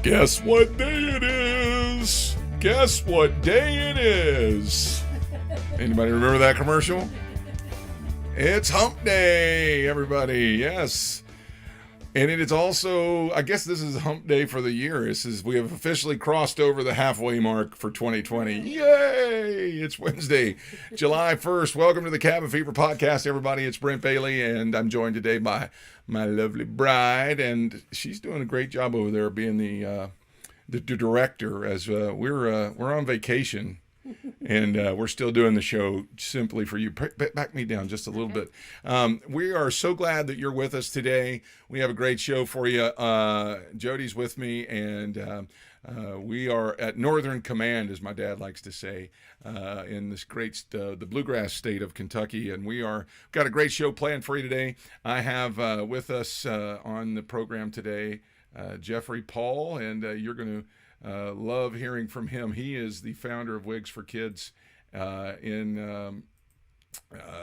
Guess what day it is? Guess what day it is? Anybody remember that commercial? It's Hump Day, everybody. Yes. And it is also, I guess this is Hump Day for the year. We have officially crossed over the halfway mark for 2020. Yay! It's Wednesday, July 1st. Welcome to the Cabin Fever podcast, everybody. It's Brent Bailey, and I'm joined today by my lovely bride, and she's doing a great job over there being the director as we're on vacation. And we're still doing the show simply for you. Back me down just a little bit. We are so glad that you're with us today. We have a great show for you. Jody's with me, and we are at Northern Command, as my dad likes to say, in this great, the bluegrass state of Kentucky. And got a great show planned for you today. I have with us on the program today, Jefrey Paul, and you're going to love hearing from him. He is the founder of Wigs for Kids in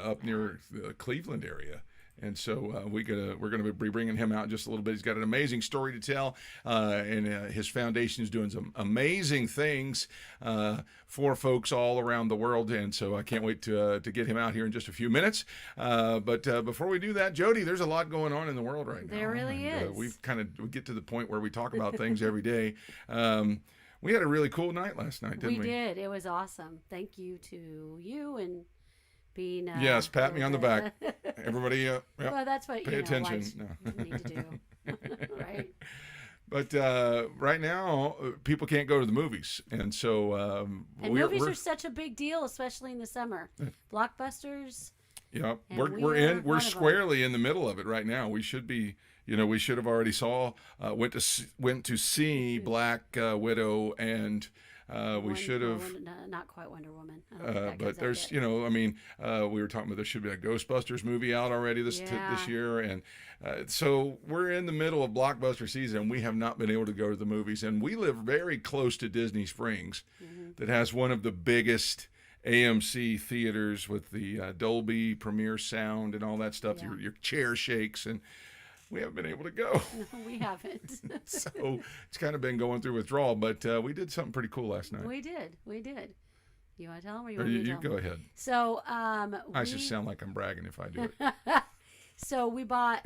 up near the Cleveland area. And so we're going to be bringing him out in just a little bit. He's got an amazing story to tell, and his foundation is doing some amazing things for folks all around the world. And so I can't wait to get him out here in just a few minutes. But before we do that, Jody, there's a lot going on in the world right now. There really is. We get to the point where we talk about things every day. We had a really cool night last night, didn't we? We did. It was awesome. Thank you to you and being yes, pat me on the back. Everybody, yep, well, that's what pay attention. You need to do, right? But right now, people can't go to the movies, and so movies are such a big deal, especially in the summer. Blockbusters. Yeah, we're squarely in the middle of it right now. We should be. We should have already went to see Black Widow, and we should have. Not quite Wonder Woman. But there's, we were talking about there should be a Ghostbusters movie out already this year, and so we're in the middle of blockbuster season. We have not been able to go to the movies, and we live very close to Disney Springs, that has one of the biggest AMC theaters with the Dolby Premiere sound and all that stuff. Yeah. Your chair shakes, and we haven't been able to go. No, we haven't. So it's kind of been going through withdrawal, but we did something pretty cool last night. We did. You want to tell them, or you or want me to you tell go them? ahead. So I should sound like I'm bragging if I do it. So we brought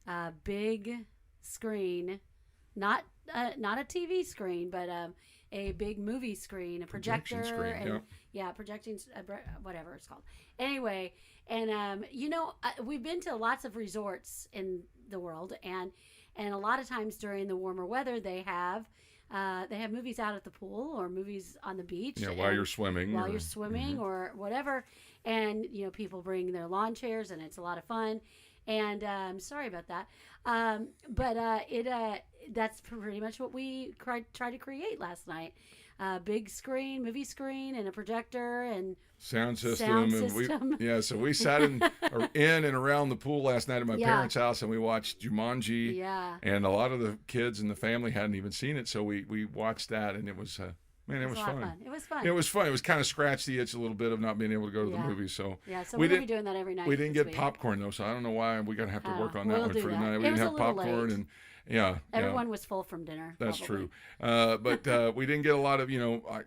a big screen, not a TV screen, but a big movie screen, a projector, screen, projecting, whatever it's called. Anyway, and we've been to lots of resorts in the world, and a lot of times during the warmer weather, they have movies out at the pool or movies on the beach. Yeah, while you're swimming. Or whatever. And, people bring their lawn chairs, and it's a lot of fun. And sorry about that. That's pretty much what we tried to create last night. Big screen, movie screen, and a projector, and sound system. So we sat in and around the pool last night at my parents' house, and we watched Jumanji. Yeah. And a lot of the kids in the family hadn't even seen it, so we watched that, and it was it was fun. It was fun. It was fun. It was kind of scratched the itch a little bit of not being able to go to the movies. So so we're going to be doing that every night. We didn't get popcorn though, so I don't know why we're going to have to work on that one for tonight. We didn't have popcorn late. and. Everyone was full from dinner. That's probably. true. But we didn't get a lot of,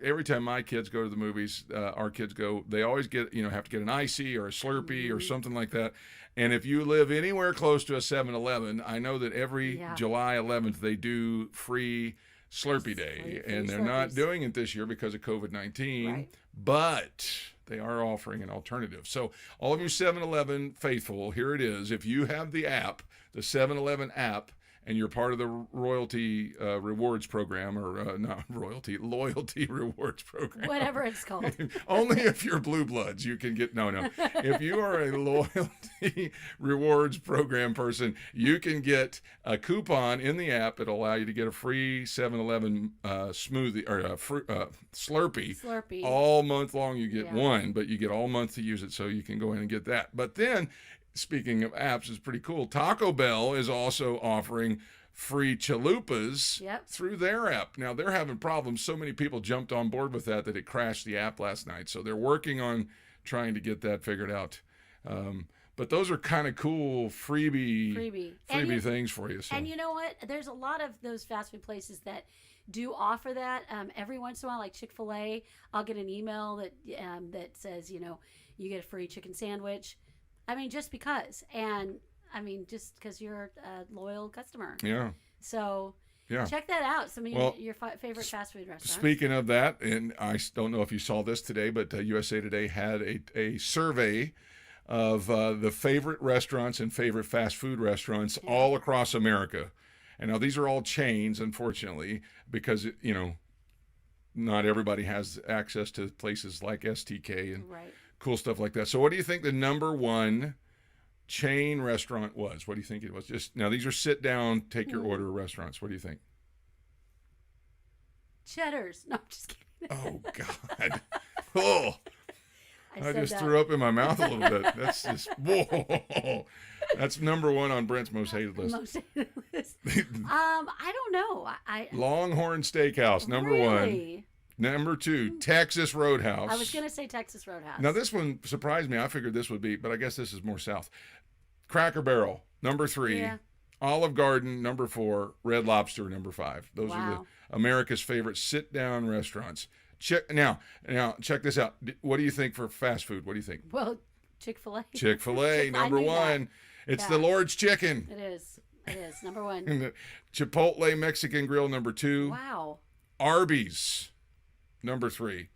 every time my kids go to the movies, our kids go, they always get, have to get an icy or a Slurpee or something like that. And if you live anywhere close to a 7-Eleven, I know that every July 11th they do free Slurpee Day. And they're not doing it this year because of COVID-19, but they are offering an alternative. So all of you 7-Eleven faithful, here it is. If you have the app, the 7-Eleven app, and you're part of the loyalty rewards program, or not royalty, loyalty rewards program. Whatever it's called. Only if you're blue bloods, you can get, no. If you are a loyalty rewards program person, you can get a coupon in the app. It'll allow you to get a free 7-Eleven smoothie, or Slurpee. All month long. You get one, but you get all month to use it, so you can go in and get that. But then, speaking of apps, it's pretty cool. Taco Bell is also offering free chalupas through their app. Now, they're having problems. So many people jumped on board with that it crashed the app last night. So they're working on trying to get that figured out. but those are kind of cool freebie things for you. So. And you know what? There's a lot of those fast food places that do offer that. Every once in a while, like Chick-fil-A, I'll get an email that says, you get a free chicken sandwich. I mean, just because. And I mean, just because you're a loyal customer. Yeah. So yeah, check that out. Some of your favorite fast food restaurants. Speaking of that, and I don't know if you saw this today, but USA Today had a survey of the favorite restaurants and favorite fast food restaurants all across America. And now these are all chains, unfortunately, because, not everybody has access to places like STK and cool stuff like that. So what do you think the number one chain restaurant was? What do you think it was? Just now, these are sit down, take your order restaurants. What do you think? Cheddar's. No, I'm just kidding. Oh, God. Oh. I just threw up in my mouth a little bit. That's just, whoa. That's number one on Brent's most hated list. Most hated list. I don't know. Longhorn Steakhouse, number one. Number two, Texas Roadhouse. I was going to say Texas Roadhouse. Now, this one surprised me. I figured this would be, but I guess this is more south. Cracker Barrel, number three. Yeah. Olive Garden, number four. Red Lobster, number five. Those are the America's favorite sit-down restaurants. Now, check this out. What do you think for fast food? What do you think? Well, Chick-fil-A. Chick-fil-A, number one. It's the Lord's Chicken. It is, number one. Chipotle Mexican Grill, number two. Wow. Arby's, number three.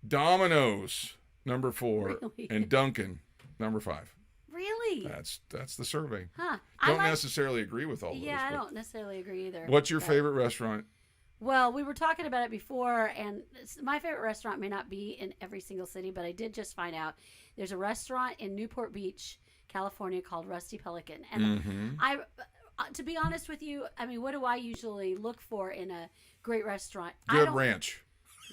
Domino's, number four. Really? And Dunkin', number five. Really? That's the survey. Huh. Don't necessarily agree with all of those. Yeah, I don't necessarily agree either. What's your favorite restaurant? Well, we were talking about it before, and my favorite restaurant may not be in every single city, but I did just find out there's a restaurant in Newport Beach, California called Rusty Pelican. And to be honest with you, I mean, what do I usually look for in a great restaurant? Good ranch.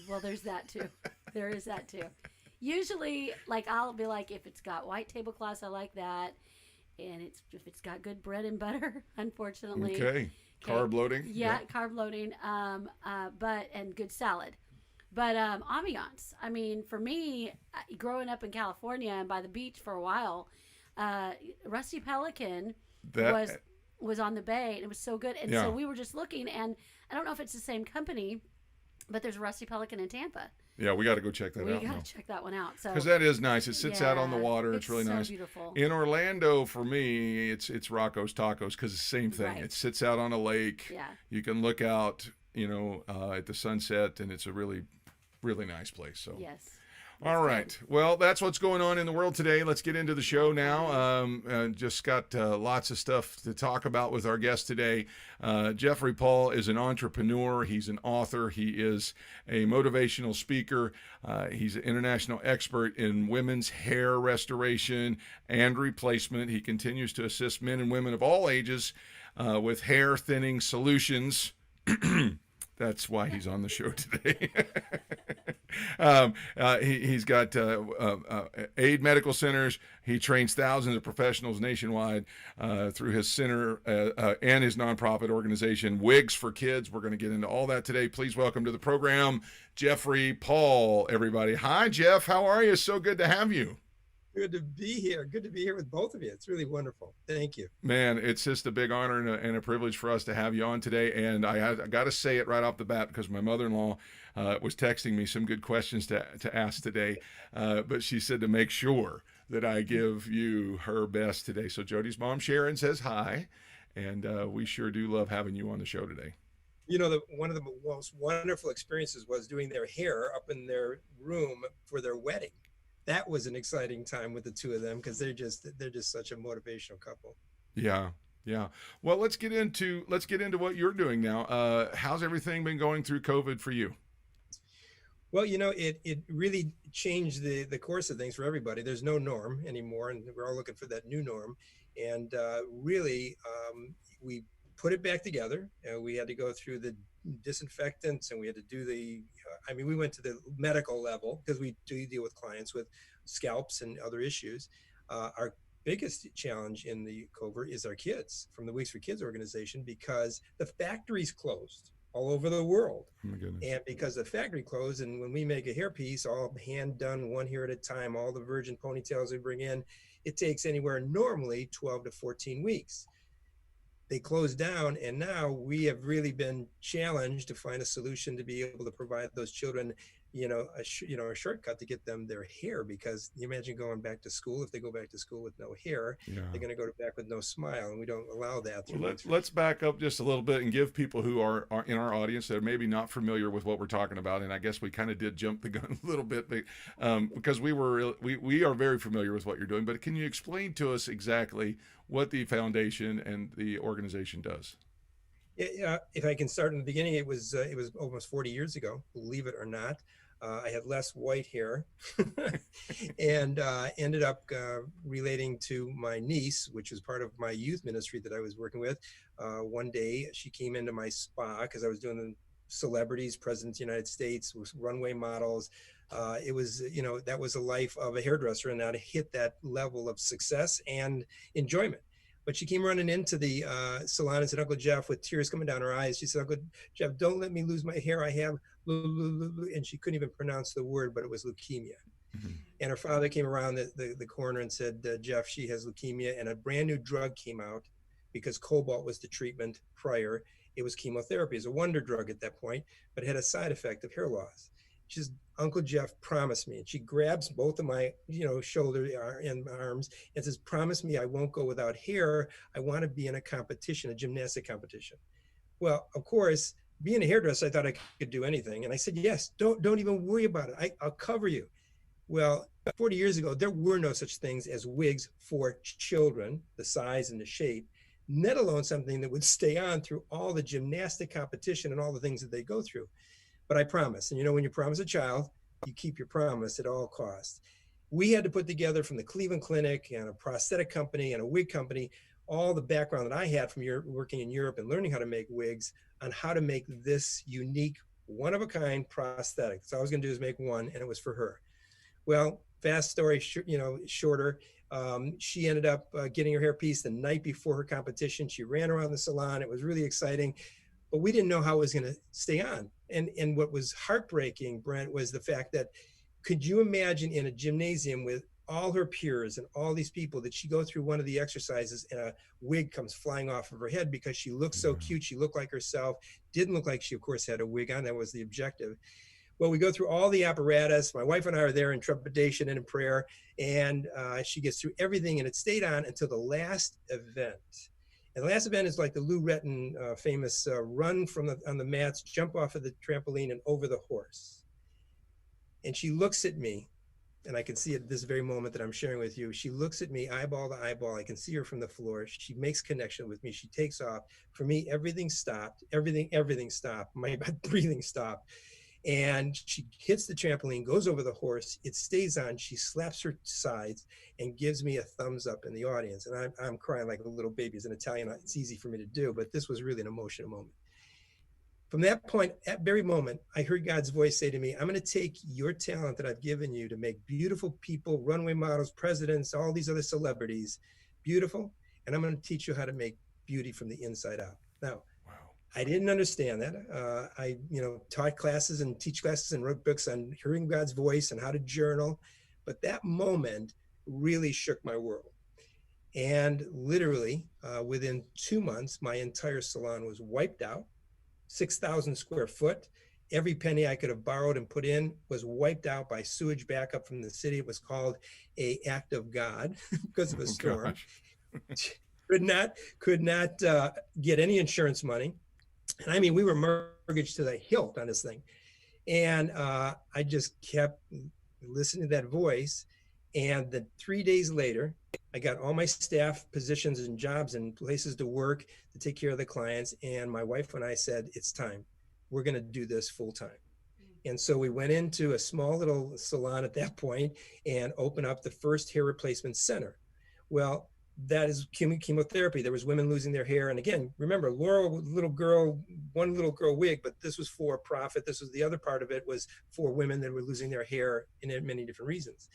Well, there's that too. There is that too. Usually, like, I'll be like, if it's got white tablecloths, I like that. And if it's got good bread and butter, unfortunately. Okay. Carb loading. Yeah, carb loading. And good salad. But ambiance. I mean, for me, growing up in California and by the beach for a while, Rusty Pelican was on the bay, and it was so good. And so we were just looking, and I don't know if it's the same company, but there's Rusty Pelican in Tampa. Yeah, we got to go check that out. We got to check that one out. Because that is nice. It sits out on the water. It's really nice. Beautiful. In Orlando, for me, it's Rocco's Tacos because it's the same thing. Right. It sits out on a lake. Yeah. You can look out, at the sunset, and it's a really, really nice place. So. Yes. All right. Well, that's what's going on in the world today. Let's get into the show now. Just got lots of stuff to talk about with our guest today. Jefrey Paul is an entrepreneur. He's an author. He is a motivational speaker. He's an international expert in women's hair restoration and replacement. He continues to assist men and women of all ages with hair thinning solutions. That's why he's on the show today. He's got aid medical centers. He trains thousands of professionals nationwide through his center and his nonprofit organization, Wigs for Kids. We're going to get into all that today. Please welcome to the program, Jefrey Paul, everybody. Hi, Jeff. How are you? So good to have you. Good to be here. Good to be here with both of you. It's really wonderful. Thank you. Man, it's just a big honor and a privilege for us to have you on today. And I got to say it right off the bat because my mother-in-law was texting me some good questions to ask today. But she said to make sure that I give you her best today. So Jody's mom, Sharon, says hi. And we sure do love having you on the show today. One of the most wonderful experiences was doing their hair up in their room for their wedding. That was an exciting time with the two of them because they're just such a motivational couple. Yeah. Well, let's get into what you're doing now. How's everything been going through COVID for you? Well, it really changed the course of things for everybody. There's no norm anymore, and we're all looking for that new norm. And we put it back together. We had to go through the disinfectants, and we had to do we went to the medical level because we do deal with clients with scalps and other issues. Our biggest challenge in the COVID is our kids from the Wigs for Kids organization because the factories closed all over the world. Oh my goodness. And because the factory closed, and when we make a hairpiece, all hand done, one hair at a time, all the virgin ponytails we bring in, it takes anywhere normally 12 to 14 weeks. They closed down, and now we have really been challenged to find a solution to be able to provide those children, a shortcut to get them their hair, because you imagine going back to school. If they go back to school with no hair, Yeah. they're going to go back with no smile, and we don't allow that. Well, let's back up just a little bit and give people who are in our audience that are maybe not familiar with what we're talking about. And I guess we kind of did jump the gun a little bit, but, because we are very familiar with what you're doing. But can you explain to us exactly what the foundation and the organization does? Yeah, if I can start in the beginning, it was almost 40 years ago, believe it or not. I had less white hair and ended up relating to my niece, which was part of my youth ministry that I was working with. One day she came into my spa because I was doing the celebrities, presidents of the United States, runway models. It was, that was a life of a hairdresser, and now to hit that level of success and enjoyment. But she came running into the salon and said, "Uncle Jeff," with tears coming down her eyes, she said, "Uncle Jeff, don't let me lose my hair. I have," and she couldn't even pronounce the word, but it was leukemia. Mm-hmm. And her father came around the corner and said, "Jeff, she has leukemia," and a brand new drug came out because cobalt was the treatment prior. It was chemotherapy. It was a wonder drug at that point, but it had a side effect of hair loss. She says, "Uncle Jeff, promise me." And she grabs both of my, shoulder and arms and says, "Promise me I won't go without hair. I want to be in a competition, a gymnastic competition." Well, of course, being a hairdresser, I thought I could do anything. And I said, "Yes, don't even worry about it. I'll cover you." Well, 40 years ago, there were no such things as wigs for children, the size and the shape, let alone something that would stay on through all the gymnastic competition and all the things that they go through. But I promise. And when you promise a child, you keep your promise at all costs. We had to put together from the Cleveland Clinic and a prosthetic company and a wig company, all the background that I had from working in Europe and learning how to make wigs, on how to make this unique, one-of-a-kind prosthetic. So all I was going to do is make one, and it was for her. Well, fast story, shorter. She ended up getting her hair pieced the night before her competition. She ran around the salon. It was really exciting. But we didn't know how it was going to stay on. And what was heartbreaking, Brent, was the fact that, could you imagine in a gymnasium with all her peers and all these people, that she go through one of the exercises and a wig comes flying off of her head because she looked so cute. She looked like herself, didn't look like she, of course, had a wig on. That was the objective. Well, we go through all the apparatus. My wife and I are there in trepidation and in prayer, and she gets through everything, and it stayed on until the last event. And the last event is like the Lou Retton famous run on the mats, jump off of the trampoline and over the horse. And she looks at me, and I can see at this very moment that I'm sharing with you, she looks at me eyeball to eyeball. I can see her from the floor. She makes connection with me. She takes off. For me, everything stopped. Everything stopped. My breathing stopped. And she hits the trampoline, goes over the horse. It stays on. She slaps her sides and gives me a thumbs up in the audience. And I'm crying like a little baby. As an Italian, it's easy for me to do, but this was really an emotional moment. From that point, that very moment, I heard God's voice say to me, "I'm going to take your talent that I've given you to make beautiful people, runway models, presidents, all these other celebrities, beautiful, and I'm going to teach you how to make beauty from the inside out." Now, I didn't understand that. I, taught classes and teach classes and wrote books on hearing God's voice and how to journal. But that moment really shook my world. And literally within 2 months, my entire salon was wiped out, 6,000 square foot. Every penny I could have borrowed and put in was wiped out by sewage backup from the city. It was called an act of God because of a storm. Could not get any insurance money. And I mean, we were mortgaged to the hilt on this thing. And I just kept listening to that voice. And then 3 days later, I got all my staff positions and jobs and places to work to take care of the clients. And my wife and I said, "It's time. We're going to do this full time." And so we went into a small little salon at that point and opened up the first hair replacement center. Well, that is chemotherapy. There was women losing their hair. And again, remember, Laura, one little girl wig, but this was for profit. This was the other part of it, was for women that were losing their hair in many different reasons.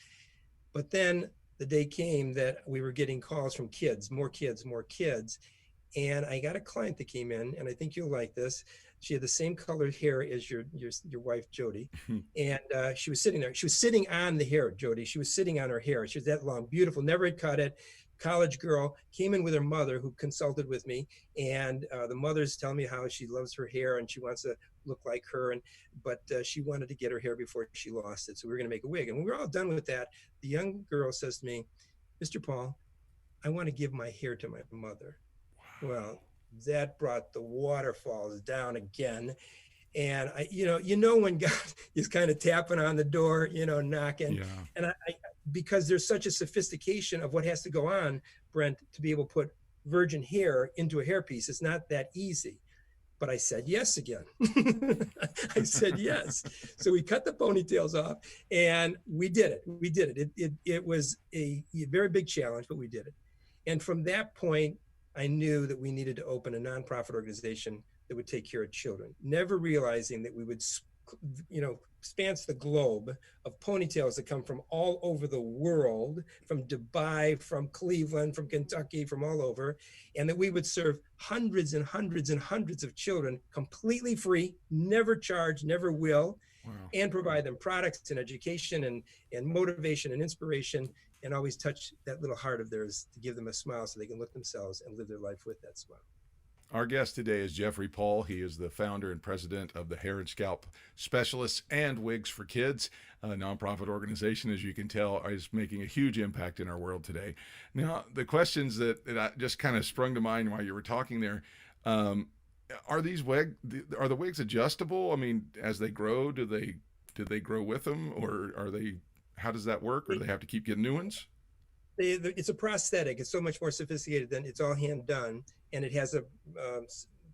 But then the day came that we were getting calls from kids, more kids. And I got a client that came in, and I think you'll like this. She had the same colored hair as your wife Jody, and she was sitting there. She was sitting on the hair, Jody. She was sitting on her hair. She was that long, beautiful. Never had cut it. College girl, came in with her mother, who consulted with me, and the mother's telling me how she loves her hair and she wants to look like her, but she wanted to get her hair before she lost it, so we were going to make a wig. And when we were all done with that, the young girl says to me, "Mr. Paul, I want to give my hair to my mother." Well, that brought the waterfalls down again. And when God is kind of tapping on the door, knocking. Yeah. And because there's such a sophistication of what has to go on, Brent, to be able to put virgin hair into a hairpiece, it's not that easy. But I said yes again. I said yes. So we cut the ponytails off, and we did it. It was a very big challenge, but we did it. And from that point, I knew that we needed to open a nonprofit organization that would take care of children, never realizing that we would, spans the globe of ponytails that come from all over the world, from Dubai, from Cleveland, from Kentucky, from all over, and that we would serve hundreds and hundreds and hundreds of children completely free, never charge, never will, Wow. and provide them products and education and motivation and inspiration, and always touch that little heart of theirs to give them a smile so they can look themselves and live their life with that smile. Our guest today is Jefrey Paul. He is the founder and president of the Hair and Scalp Specialists and Wigs for Kids, a nonprofit organization, as you can tell, is making a huge impact in our world today. Now, the questions that I just kind of sprung to mind while you were talking there, are the wigs adjustable? I mean, as they grow, do they grow with them, or how does that work? Or do they have to keep getting new ones? It's a prosthetic. It's so much more sophisticated than it's all hand done, and it has a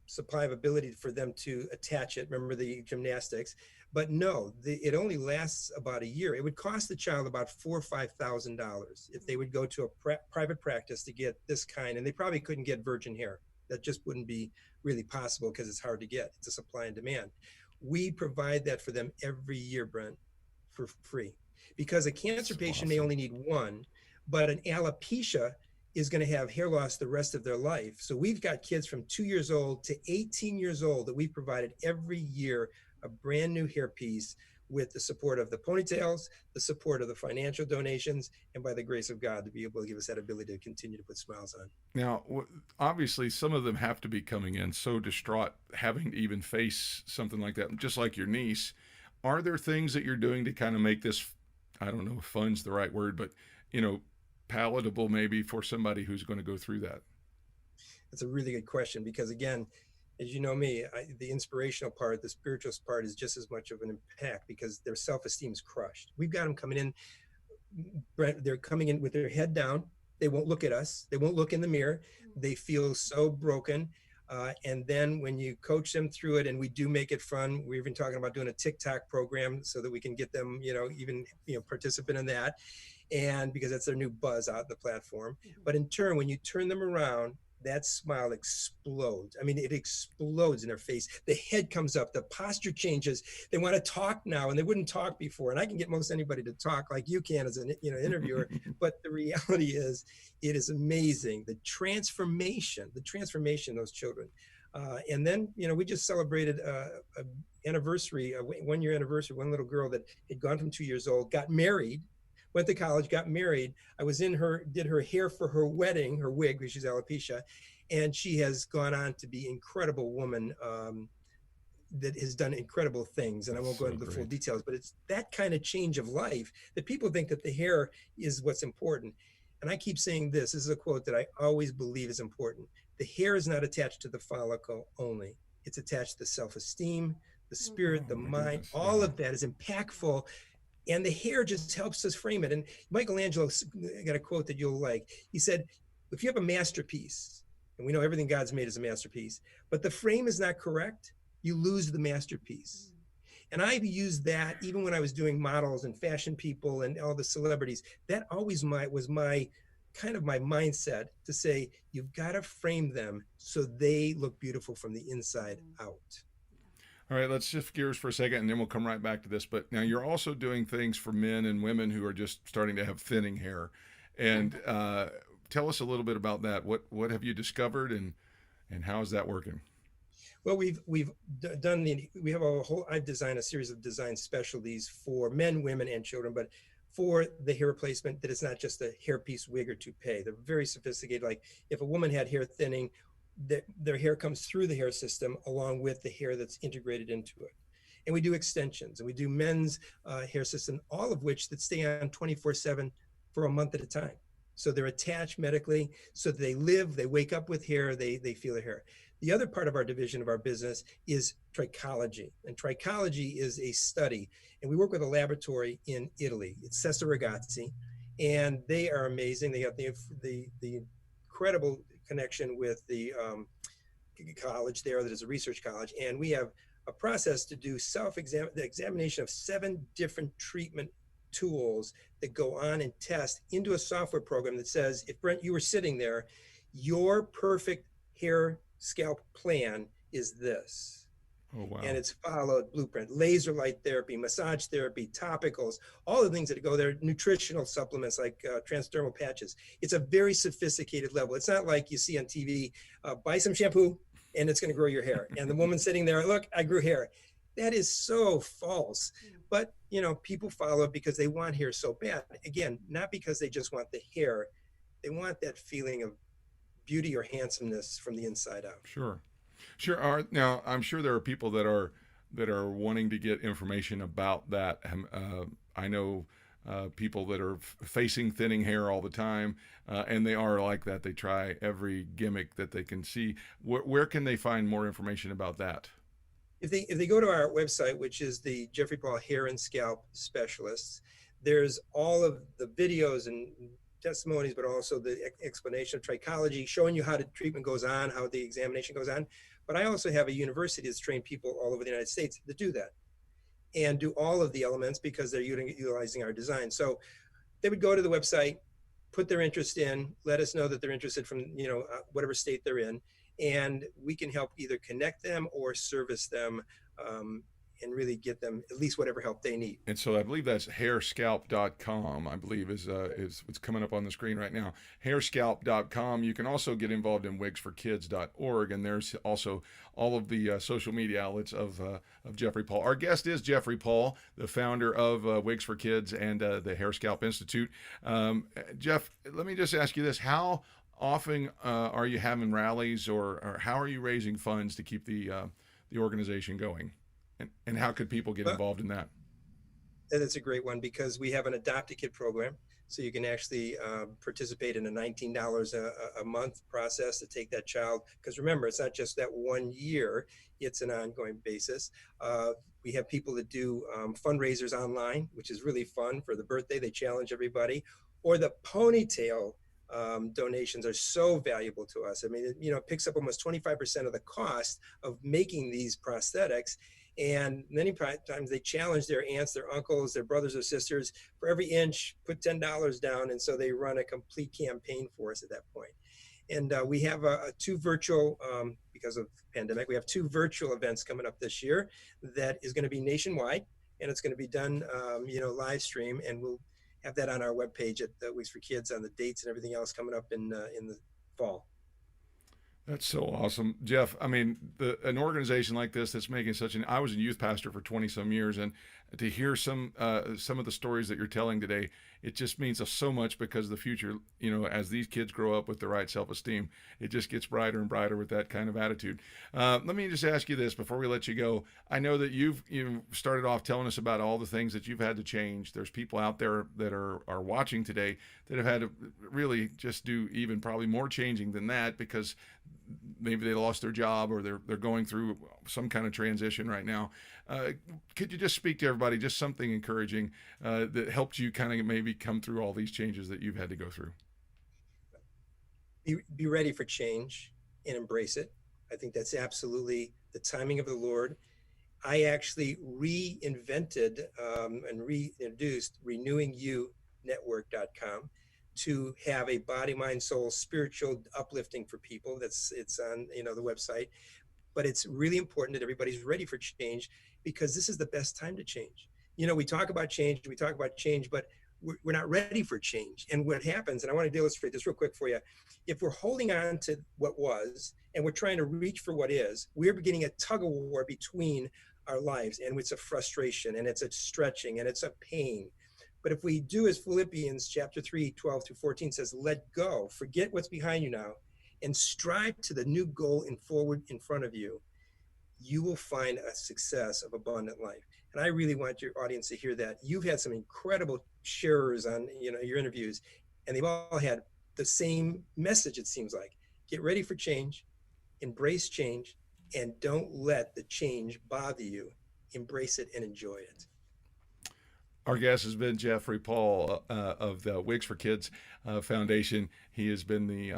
supply of ability for them to attach it. Remember the gymnastics, but no, it only lasts about a year. It would cost the child about $4,000 or $5,000 if they would go to a private practice to get this kind, and they probably couldn't get virgin hair. That just wouldn't be really possible because it's hard to get. It's a supply and demand. We provide that for them every year, Brent, for free, because a cancer patient may only need one, but an alopecia is going to have hair loss the rest of their life. So we've got kids from 2 years old to 18 years old that we've provided every year a brand new hairpiece with the support of the ponytails, the support of the financial donations, and by the grace of God to be able to give us that ability to continue to put smiles on. Now, obviously, some of them have to be coming in so distraught, having to even face something like that, just like your niece. Are there things that you're doing to kind of make this, I don't know if fun's the right word, but, palatable maybe for somebody who's going to go through that? That's a really good question, because again, as you know me, the inspirational part, the spiritual part is just as much of an impact, because their self-esteem is crushed. We've got them coming in, Brent, they're coming in with their head down. They won't look at us. They won't look in the mirror. They feel so broken. And then when you coach them through it, and we do make it fun, we're even talking about doing a TikTok program so that we can get them, participant in that. And because that's their new buzz out in the platform. But in turn, when you turn them around, that smile explodes. I mean, it explodes in their face. The head comes up, the posture changes. They want to talk now, and they wouldn't talk before. And I can get most anybody to talk like you can as an interviewer. But the reality is, it is amazing, the transformation of those children. And then, we just celebrated a anniversary, a 1 year anniversary. One little girl that had gone from 2 years old, got married, went to college, got married. I was did her hair for her wedding, her wig, because she's alopecia. And she has gone on to be an incredible woman that has done incredible things. And I won't go into the full details, but it's that kind of change of life that people think that the hair is what's important. And I keep saying this is a quote that I always believe is important. The hair is not attached to the follicle only. It's attached to the self-esteem, the spirit, the mind. All of that is impactful. And the hair just helps us frame it. And Michelangelo got a quote that you'll like. He said, if you have a masterpiece, and we know everything God's made is a masterpiece, but the frame is not correct, you lose the masterpiece. And I've used that even when I was doing models and fashion people and all the celebrities. That always was my kind of my mindset, to say, you've got to frame them so they look beautiful from the inside out. All right, let's shift gears for a second, and then we'll come right back to this. But now you're also doing things for men and women who are just starting to have thinning hair. And tell us a little bit about that. What have you discovered, and how is that working? Well, done we have a whole. I've designed a series of design specialties for men, women, and children, but for the hair replacement, that it's not just a hairpiece, wig, or toupee. They're very sophisticated. Like if a woman had hair thinning, their hair comes through the hair system along with the hair that's integrated into it. And we do extensions, and we do men's hair system, all of which that stay on 24/7 for a month at a time. So they're attached medically, so they live, they wake up with hair, they feel their hair. The other part of our division of our business is trichology. And trichology is a study, and we work with a laboratory in Italy. It's Sessa Ragazzi, and they are amazing. They got the incredible connection with the college there that is a research college. And we have a process to do the examination of 7 different treatment tools that go on and test into a software program that says, if Brent, you were sitting there, your perfect hair scalp plan is this. Oh, wow. And it's followed blueprint, laser light therapy, massage therapy, topicals, all the things that go there, nutritional supplements like transdermal patches. It's a very sophisticated level. It's not like you see on TV, buy some shampoo and it's going to grow your hair. And the woman sitting there, look, I grew hair. That is so false. But, people follow it because they want hair so bad. Again, not because they just want the hair. They want that feeling of beauty or handsomeness from the inside out. Sure. Now, I'm sure there are people that are wanting to get information about that. I know people that are facing thinning hair all the time, and they are like that. They try every gimmick that they can see. Where can they find more information about that? If they go to our website, which is the Jefrey Paul Hair and Scalp Specialists, there's all of the videos and testimonies, but also the explanation of trichology, showing you how the treatment goes on, how the examination goes on. But I also have a university that's trained people all over the United States to do that and do all of the elements because they're utilizing our design. So they would go to the website, put their interest in, let us know that they're interested from whatever state they're in, and we can help either connect them or service them and really get them at least whatever help they need. And so I believe that's hairscalp.com, I believe is what's coming up on the screen right now. Hairscalp.com. You can also get involved in wigsforkids.org, and there's also all of the social media outlets of Jefrey Paul. Our guest is Jefrey Paul, the founder of Wigs for Kids and the Hair Scalp Institute. Jeff, let me just ask you this. How often are you having rallies, or how are you raising funds to keep the organization going? And how could people get involved in that? That's a great one because we have an Adopt-A-Kid program. So you can actually participate in a $19 a month process to take that child. Because remember, it's not just that 1 year, it's an ongoing basis. We have people that do fundraisers online, which is really fun for the birthday. They challenge everybody. Or the ponytail donations are so valuable to us. I mean, it picks up almost 25% of the cost of making these prosthetics. And many times they challenge their aunts, their uncles, their brothers or sisters for every inch, put $10 down. And so they run a complete campaign for us at that point. And we have two virtual, because of the pandemic, we have 2 virtual events coming up this year that is going to be nationwide, and it's going to be done, live stream. And we'll have that on our webpage at Wigs for Kids on the dates and everything else coming up in the fall. That's so awesome, Jeff. I mean, an organization like this that's making I was a youth pastor for 20 some years, and to hear some of the stories that you're telling today, it just means so much because the future, as these kids grow up with the right self-esteem, it just gets brighter and brighter with that kind of attitude. Let me just ask you this before we let you go. I know that you've started off telling us about all the things that you've had to change. There's people out there that are watching today that have had to really just do even probably more changing than that because maybe they lost their job or they're going through some kind of transition right now. Could you just speak to everybody, just something encouraging that helped you kind of maybe come through all these changes that you've had to go through? Be ready for change and embrace it. I think that's absolutely the timing of the Lord. I actually reinvented and reintroduced renewingyou.network.com to have a body, mind, soul, spiritual uplifting for people. It's on the website, but it's really important that everybody's ready for change because this is the best time to change. We talk about change, but we're not ready for change. And what happens, and I want to illustrate this real quick for you, if we're holding on to what was and we're trying to reach for what is, we're beginning a tug of war between our lives, and it's a frustration, and it's a stretching, and it's a pain. But if we do as Philippians chapter 3, 12 through 14 says, let go, forget what's behind you now, and strive to the new goal forward in front of you, you will find a success of abundant life. And I really want your audience to hear that. You've had some incredible sharers on your interviews, and they've all had the same message, it seems like. Get ready for change, embrace change, and don't let the change bother you. Embrace it and enjoy it. Our guest has been Jefrey Paul of the Wigs for Kids Foundation. He has been the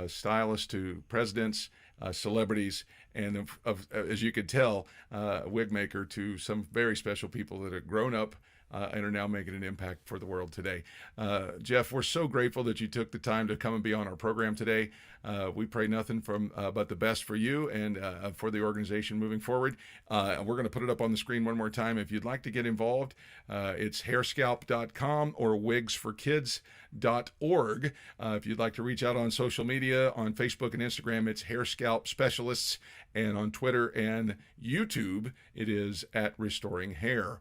stylist to presidents, celebrities, and as you could tell, wig maker to some very special people that have grown up and are now making an impact for the world today. Jeff, we're so grateful that you took the time to come and be on our program today. We pray nothing but the best for you and for the organization moving forward. We're going to put it up on the screen one more time. If you'd like to get involved, it's hairscalp.com or wigsforkids.org. If you'd like to reach out on social media, on Facebook and Instagram, it's Hair Scalp Specialists, and on Twitter and YouTube, it is at Restoring Hair.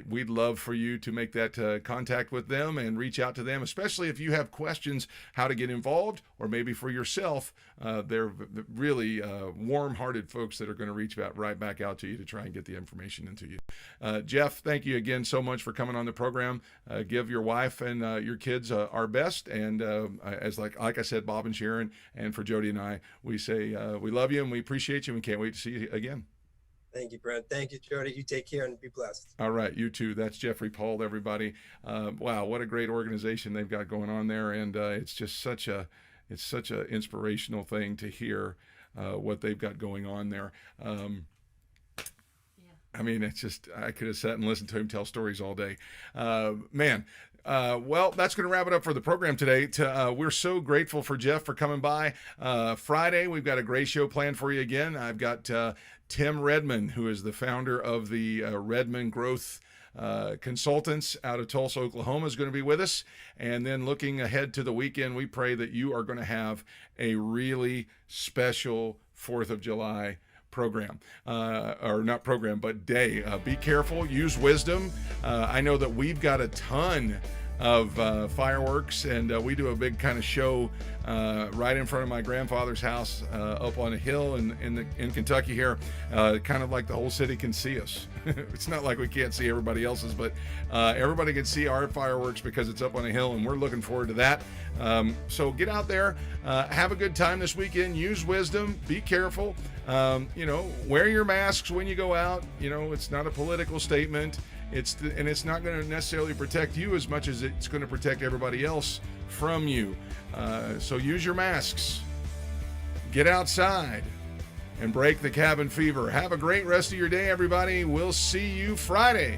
We'd love for you to make that contact with them and reach out to them, especially if you have questions how to get involved, or maybe for yourself. They're really warm-hearted folks that are going to reach right back out to you to try and get the information into you. Jeff, thank you again so much for coming on the program. Give your wife and your kids our best, and as like I said, Bob and Sharon, and for Jody and I, we say we love you and we appreciate you and we can't wait to see you again. Thank you, Brent. Thank you, Jody. You take care and be blessed. All right, you too. That's Jefrey Paul, everybody. Wow, what a great organization they've got going on there, and it's just such a inspirational thing to hear what they've got going on there. I mean, it's just, I could have sat and listened to him tell stories all day. Man. Well, that's going to wrap it up for the program today. We're so grateful for Jeff for coming by. Friday, we've got a great show planned for you again. I've got Tim Redmond, who is the founder of the Redmond Growth Consultants out of Tulsa, Oklahoma, is going to be with us. And then looking ahead to the weekend, we pray that you are going to have a really special 4th of July program, or not program, but day. Be careful, use wisdom. I know that we've got a ton of fireworks, and we do a big kind of show right in front of my grandfather's house up on a hill in Kentucky here, kind of like the whole city can see us. It's not like we can't see everybody else's, but everybody can see our fireworks because it's up on a hill, and we're looking forward to that. So get out there, have a good time this weekend, use wisdom, be careful, wear your masks when you go out. It's not a political statement. And it's not going to necessarily protect you as much as it's going to protect everybody else from you. So use your masks. Get outside and break the cabin fever. Have a great rest of your day, everybody. We'll see you Friday.